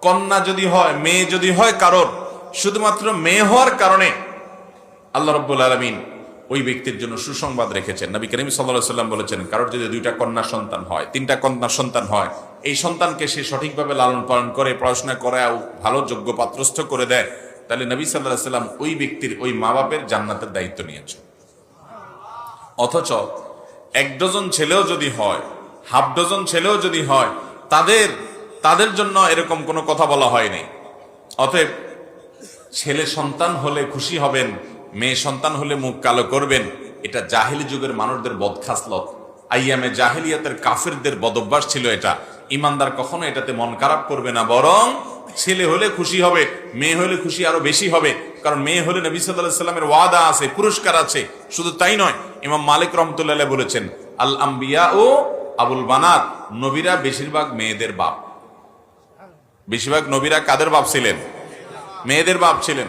কন্যা যদি হয়, মেয়ে যদি হয় কারোর, শুধুমাত্র মেয়ে হওয়ার কারণে আল্লাহ রাব্বুল আলামিন ওই ব্যক্তির জন্য সুসংবাদ রেখেছেন। নবী করিম সাল্লাল্লাহু আলাইহি ওয়াসাল্লাম বলেছেন, কারোর যদি 2টা কন্যা সন্তান হয়, 3টা কন্যা সন্তান হয়, এই সন্তানকে সে সঠিকভাবে লালন পালন করে, পড়াশোনা করায় ভালো যোগ্য পাত্রস্থ করে দেয়, তাহলে নবী সাল্লাল্লাহু আলাইহি ওয়াসাল্লাম ওই ব্যক্তির, ওই মা বাপের জান্নাতের দায়িত্ব নিয়েছেন। অথচ 1 ডজন ছেলেও যদি হয়, হাফ ডজন ছেলেও যদি হয়, তাদের জন্য এরকম কোনো কথা বলা হয়নি। অতএব ছেলে সন্তান হলে খুশি হবেন, মেয়ে সন্তান হলে মুখ কালো করবেন, এটা জাহেলি যুগের মানুষদের বদখাসলত, আইয়ামে জাহেলিয়াতের কাফেরদের বদভ্যাস ছিল এটা। ইমানদার কখনো এটাতে মন খারাপ করবে না, বরং ছেলে হলে খুশি হবে, মেয়ে হলে খুশি আরো বেশি হবে। কারণ মেয়ে হলে নবী সাল্লাল্লাহু আলাইহি ওয়াসাল্লামের ওয়াদা আছে, পুরস্কার আছে। শুধু তাই নয়, ইমাম মালিক রাহমাতুল্লাহ আলাইহি বলেছেন, আল আম্বিয়া ও আবুল বানাত, নবীরা বেশিরভাগ মেয়েদের বাপ। বেশিরভাগ নবীরা কাদের বাপ ছিলেন? মেয়েদের বাপ ছিলেন।